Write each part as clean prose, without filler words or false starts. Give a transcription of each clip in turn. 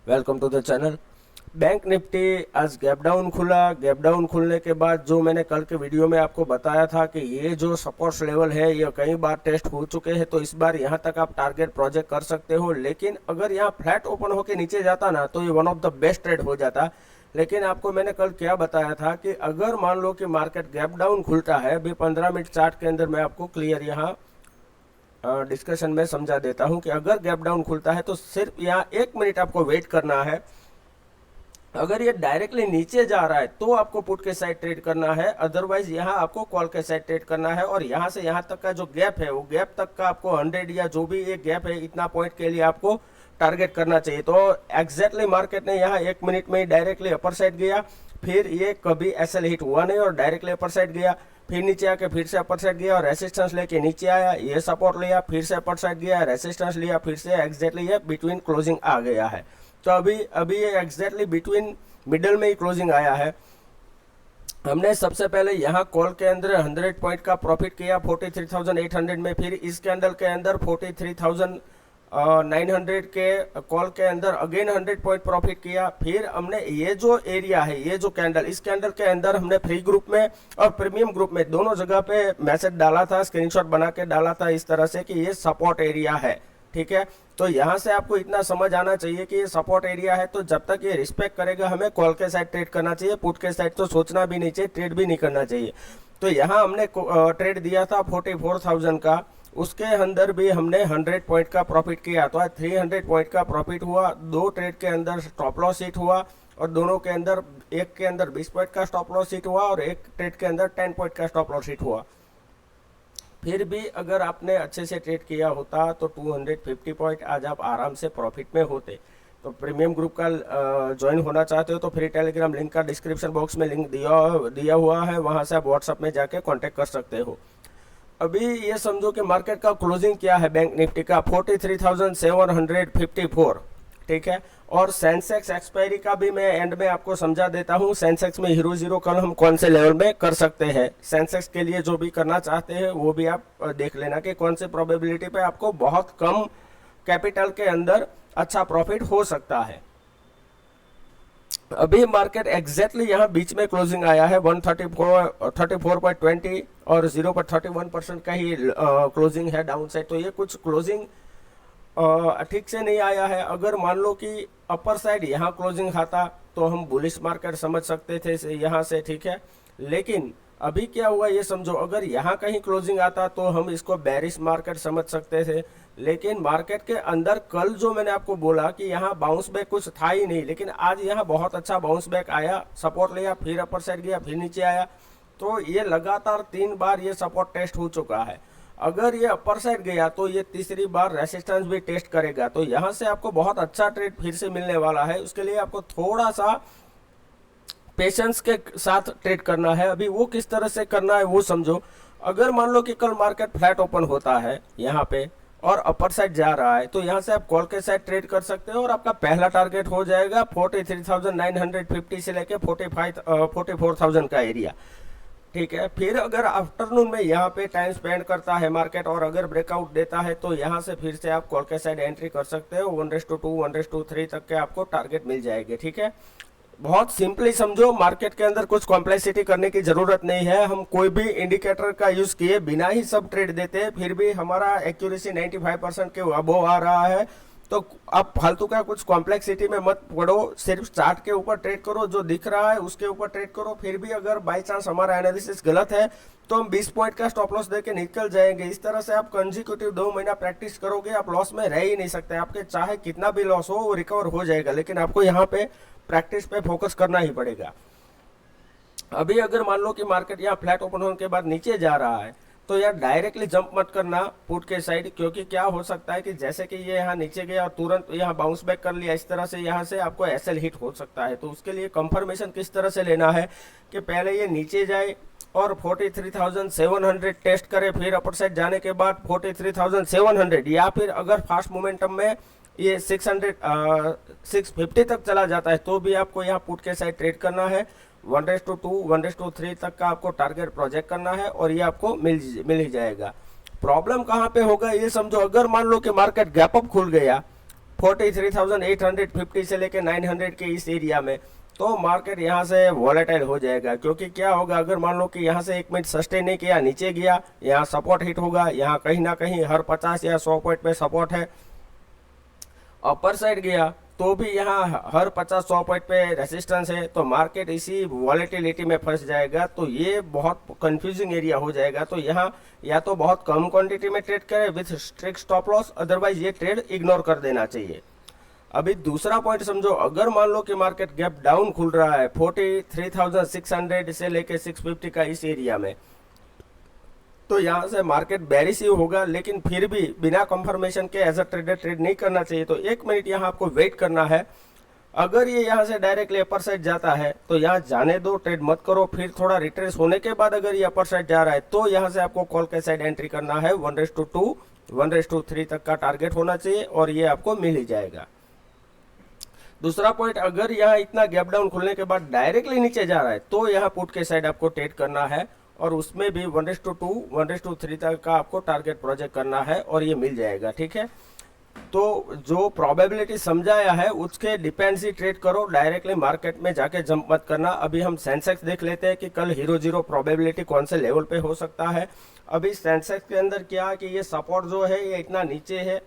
Welcome to the channel. Bank Nifty आज gap down खुला। Gap down खुलने के बाद जो मैंने कल के वीडियो में आपको बताया था कि ये जो सपोर्ट लेवल है ये कई बार टेस्ट हो चुके हैं, तो इस बार यहाँ तक आप टारगेट प्रोजेक्ट कर सकते हो। लेकिन अगर यहाँ फ्लैट ओपन होकर नीचे जाता ना तो ये one of the best trade हो जाता। लेकिन आपको मैंने कल क्या बताया था कि अगर मान लो कि मार्केट गैप डाउन खुलता है, अभी 15 मिनट चार्ट के अंदर मैं आपको क्लियर यहाँ डिस्कशन में समझा देता हूं कि अगर गैप डाउन खुलता है तो सिर्फ यहाँ 1 मिनट आपको वेट करना है। अगर ये डायरेक्टली नीचे जा रहा है तो आपको पुट के साइड ट्रेड करना है, अदरवाइज यहाँ आपको कॉल के साइड ट्रेड करना है। और यहाँ से यहाँ तक का जो गैप है वो गैप तक का आपको 100 या जो भी ये गैप है इतना पॉइंट के लिए आपको टारगेट करना चाहिए। तो एग्जैक्टली मार्केट ने यहाँ 1 मिनट में डायरेक्टली अपर साइड गया, फिर ये कभी एसएल हिट हुआ नहीं और डायरेक्टली अपर साइड गया, फिर नीचे आके फिर से अपर साइड गया और रेसिस्टेंस लेके नीचे आया, ये सपोर्ट लिया, फिर से अपर साइड गया, रेसिस्टेंस लिया, फिर से एग्जैक्टली ये बिटवीन क्लोजिंग आ गया है। तो अभी ये एग्जैक्टली बिटवीन मिडल में ही क्लोजिंग आया है। हमने सबसे पहले यहाँ कॉल के अंदर 100 पॉइंट का प्रॉफिट किया 43,800 में, फिर इस कैंडल के अंदर 43,900 के कॉल के अंदर अगेन 100 पॉइंट प्रॉफिट किया। फिर हमने ये जो एरिया है, ये जो कैंडल, इस कैंडल के अंदर हमने फ्री ग्रुप में और प्रीमियम ग्रुप में दोनों जगह पे मैसेज डाला था, स्क्रीनशॉट बना के डाला था इस तरह से कि ये सपोर्ट एरिया है। ठीक है, तो यहाँ से आपको इतना समझ आना चाहिए कि ये सपोर्ट एरिया है, तो जब तक ये रिस्पेक्ट करेगा हमें कॉल के साइड ट्रेड करना चाहिए, पुट के साइड तो सोचना भी नहीं चाहिए, ट्रेड भी नहीं करना चाहिए। तो यहाँ हमने ट्रेड दिया था 44,000 का, उसके अंदर भी हमने 100 पॉइंट का प्रॉफिट किया, तो आज 300 पॉइंट का प्रॉफिट हुआ। 2 ट्रेड के अंदर स्टॉप लॉस हिट हुआ और दोनों के अंदर, एक के अंदर 20 पॉइंट का स्टॉप लॉस हिट हुआ और एक ट्रेड के अंदर 10 पॉइंट का स्टॉप लॉस हिट हुआ। फिर भी अगर आपने अच्छे से ट्रेड किया होता तो 250 पॉइंट आज आप आराम से प्रॉफिट में होते। तो प्रीमियम ग्रुप का ज्वाइन होना चाहते हो तो फ्री टेलीग्राम लिंक का डिस्क्रिप्शन बॉक्स में लिंक दिया हुआ है, वहाँ से आप व्हाट्सअप में जाके कांटेक्ट कर सकते हो। अभी ये समझो कि मार्केट का क्लोजिंग क्या है बैंक निफ्टी का 43,754। ठीक है, और सेंसेक्स एक्सपायरी का भी मैं एंड में आपको समझा देता हूँ। सेंसेक्स में हीरो जीरो कल हम कौन से लेवल में कर सकते हैं, सेंसेक्स के लिए जो भी करना चाहते हैं वो भी आप देख लेना कि कौन से प्रोबेबिलिटी पे आपको बहुत कम कैपिटल के अंदर अच्छा प्रॉफिट हो सकता है। अभी मार्केट एग्जैक्टली यहाँ बीच में क्लोजिंग आया है 134.20 और 0.31% का ही क्लोजिंग है डाउन साइड। तो ये कुछ क्लोजिंग ठीक से नहीं आया है। अगर मान लो कि अपर साइड यहाँ क्लोजिंग खाता तो हम बुलिश मार्केट समझ सकते थे यहाँ से। ठीक है, लेकिन अभी क्या हुआ ये समझो, अगर यहाँ कहीं क्लोजिंग आता तो हम इसको बेरिश मार्केट समझ सकते थे। लेकिन मार्केट के अंदर कल जो मैंने आपको बोला कि यहाँ बाउंस बैक कुछ था ही नहीं, लेकिन आज यहाँ बहुत अच्छा बाउंस बैक आया, सपोर्ट लिया, फिर अपर साइड गया, फिर नीचे आया। तो ये लगातार 3 बार ये सपोर्ट टेस्ट हो चुका है। अगर ये अपर साइड गया तो ये तीसरी बार रेसिस्टेंस भी टेस्ट करेगा। तो यहाँ से आपको बहुत अच्छा ट्रेड फिर से मिलने वाला है। उसके लिए आपको थोड़ा सा पेशेंस के साथ ट्रेड करना है। अभी वो किस तरह से करना है वो समझो। अगर मान लो कि कल मार्केट फ्लैट ओपन होता है यहाँ पे और अपर साइड जा रहा है तो यहाँ से आप कॉल के साइड ट्रेड कर सकते हो और आपका पहला टारगेट हो जाएगा 43,950 से लेके 44,000 का एरिया। ठीक है, फिर अगर आफ्टरनून में यहाँ पे टाइम स्पेंड करता है मार्केट और अगर ब्रेकआउट देता है तो यहाँ से फिर से आप कॉल के साइड एंट्री कर सकते हो। 1:2 1:3 तक के आपको टारगेट मिल जाएंगे। ठीक है, बहुत सिंपली समझो, मार्केट के अंदर कुछ कॉम्प्लेक्सिटी करने की जरूरत नहीं है। हम कोई भी इंडिकेटर का यूज किए बिना ही सब ट्रेड देते हैं, फिर भी हमारा एक्यूरेसी 95% के अबोव आ रहा है। तो आप फालतू का कुछ कॉम्प्लेक्सिटी में मत पड़ो, सिर्फ चार्ट के ऊपर ट्रेड करो, जो दिख रहा है उसके ऊपर ट्रेड करो। फिर भी अगर बाई चांस हमारा एनालिसिस गलत है तो हम 20 पॉइंट का स्टॉप लॉस देके निकल जाएंगे। इस तरह से आप कंजिक्यूटिव 2 महीना प्रैक्टिस करोगे, आप लॉस में रह ही नहीं सकते। आपके चाहे कितना भी लॉस हो वो रिकवर हो जाएगा, लेकिन आपको यहाँ पे प्रैक्टिस पे फोकस करना ही पड़ेगा। अभी अगर मान लो कि मार्केट यहाँ फ्लैट ओपन होने के बाद नीचे जा रहा है तो यार डायरेक्टली जंप मत करना पुट के साइड, क्योंकि क्या हो सकता है कि जैसे कि ये यहाँ नीचे गया और तुरंत यहाँ बाउंस बैक कर लिया, इस तरह से यहाँ से आपको एसएल हिट हो सकता है। तो उसके लिए कंफर्मेशन किस तरह से लेना है कि पहले ये नीचे जाए और 43,700 टेस्ट करे, फिर अपर साइड जाने के बाद 43,700 या फिर अगर फास्ट मोमेंटम में ये 650 तक चला जाता है तो भी आपको यहाँ पुट के साइड ट्रेड करना है। 1:2 1:3 तक का आपको टारगेट प्रोजेक्ट करना है और ये आपको मिल ही जाएगा। प्रॉब्लम कहाँ पे होगा ये समझो, अगर मान लो कि मार्केट गैप अप खुल गया 43,850 से लेके 900 के इस एरिया में, तो मार्केट यहाँ से वॉलेटाइल हो जाएगा। क्योंकि क्या होगा, अगर मान लो कि यहाँ से 1 मिनट सस्टेन नहीं किया, नीचे गया, यहाँ सपोर्ट हिट होगा, यहाँ कहीं ना कहीं हर 50 या 100 पॉइंट पे सपोर्ट है, अपर साइड गया तो भी यहाँ हर 50-100 पॉइंट पे रेजिस्टेंस है, तो मार्केट इसी वॉलेटिलिटी में फंस जाएगा। तो ये बहुत कंफ्यूजिंग एरिया हो जाएगा। तो यहाँ या तो बहुत कम क्वांटिटी में ट्रेड करें with strict stop loss, otherwise ये ट्रेड इग्नोर कर देना चाहिए। अभी दूसरा पॉइंट समझो, अगर मान लो कि मार्केट गैप डाउन खुल रहा है 43,600 से लेके 650 का इस एरिया में, तो यहाँ से मार्केट बेरिश ही होगा, लेकिन फिर भी बिना कंफर्मेशन के एज अ ट्रेडर ट्रेड नहीं करना चाहिए। तो 1 मिनट यहाँ आपको वेट करना है। अगर ये यहाँ से डायरेक्टली अपर साइड जाता है तो यहाँ जाने दो, ट्रेड मत करो। फिर थोड़ा रिट्रेस होने के बाद अगर ये अपर साइड जा रहा है तो यहाँ से आपको कॉल के साइड एंट्री करना है। 1:2 1:3 तक का टारगेट होना चाहिए और ये आपको मिल ही जाएगा। दूसरा पॉइंट, अगर यहाँ इतना गैप डाउन खुलने के बाद डायरेक्टली नीचे जा रहा है तो यहाँ पुट के साइड आपको ट्रेड करना है और उसमें भी 1:2 1:3 तक का आपको टारगेट प्रोजेक्ट करना है और ये मिल जाएगा। ठीक है, तो जो प्रोबेबिलिटी समझाया है उसके डिपेंड ही ट्रेड करो, डायरेक्टली मार्केट में जाके जंप मत करना। अभी हम सेंसेक्स देख लेते हैं कि कल हीरो जीरो प्रोबेबिलिटी कौन से लेवल पे हो सकता है। अभी सेंसेक्स के अंदर क्या कि ये सपोर्ट जो है ये इतना नीचे है,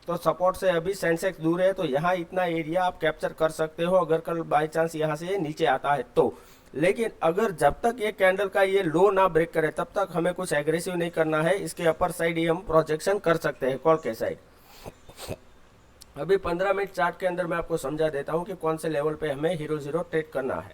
तो सपोर्ट से अभी सेंसेक्स दूर है, तो यहाँ इतना एरिया आप कैप्चर कर सकते हो अगर कल बाई चांस यहाँ से ये नीचे आता है तो। लेकिन अगर जब तक ये कैंडल का ये लो ना ब्रेक करे तब तक हमें कुछ एग्रेसिव नहीं करना है। इसके अपर साइड ही हम प्रोजेक्शन कर सकते हैं कॉल के साइड। अभी 15 मिनट चार्ट के अंदर मैं आपको समझा देता हूँ कि कौन से लेवल पे हमें हीरो जीरो ट्रेड करना है।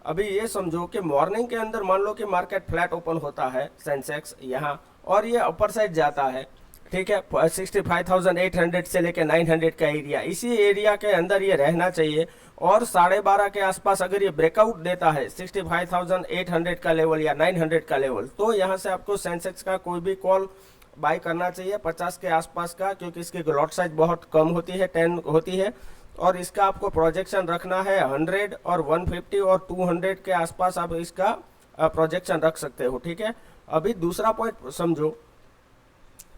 अभी ये समझो कि मॉर्निंग के अंदर मान लो कि मार्केट फ्लैट ओपन होता है सेंसेक्स यहाँ और ये अपर साइड जाता है, ठीक है, 65,800 से लेके 900 का एरिया, इसी एरिया के अंदर ये रहना चाहिए। और 12:30 के आसपास अगर ये ब्रेकआउट देता है 65,800 का लेवल या 900 का लेवल, तो यहाँ से आपको सेंसेक्स का कोई भी कॉल बाय करना चाहिए 50 के आसपास का, क्योंकि इसकी लॉट साइज बहुत कम होती है, 10 होती है। और इसका आपको प्रोजेक्शन रखना है 100 और 150 और 200 के आसपास आप इसका प्रोजेक्शन रख सकते हो। ठीक है, अभी दूसरा पॉइंट समझो,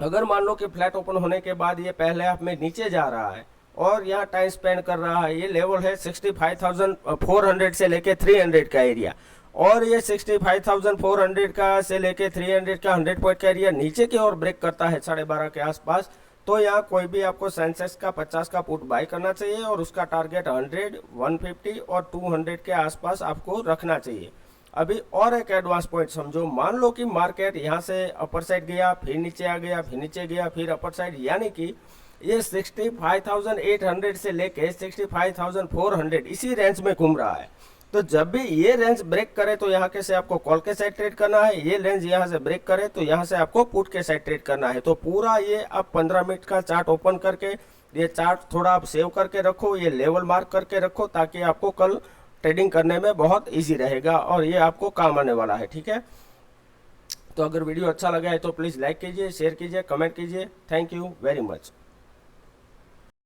अगर मान लो कि फ्लैट ओपन होने के बाद ये पहले हाफ में नीचे जा रहा है और यहाँ टाइम स्पेंड कर रहा है, ये लेवल है 65,400 से लेके 300 का एरिया, और ये 65,400 का से लेके 300 का 100 पॉइंट का एरिया नीचे की ओर ब्रेक करता है 12:30 के आसपास, तो यहाँ कोई भी आपको सेंसेक्स का 50 का पुट बाय करना चाहिए और उसका टारगेट 100, 150 और 200 के आसपास आपको रखना चाहिए। अभी और एक एडवांस पॉइंट समझो, मान लो कि मार्केट यहाँ से अपर साइड गया, फिर नीचे आ गया, फिर नीचे गया, फिर अपर साइड, यानी कि ये 65,800 से लेके 65,400 इसी रेंज में घूम रहा है। तो जब भी ये रेंज ब्रेक करे तो यहाँ के से आपको कॉल के साइड ट्रेड करना है, ये रेंज यहाँ से ब्रेक करे तो यहाँ से आपको पुट के साइड ट्रेड करना है। तो पूरा ये आप 15 मिनट का चार्ट ओपन करके ये चार्ट थोड़ा आप सेव करके रखो, ये लेवल मार्क करके रखो, ताकि आपको कल ट्रेडिंग करने में बहुत इजी रहेगा और ये आपको काम आने वाला है। ठीक है, तो अगर वीडियो अच्छा लगा है तो प्लीज़ लाइक कीजिए, शेयर कीजिए, कमेंट कीजिए। Thank you very much.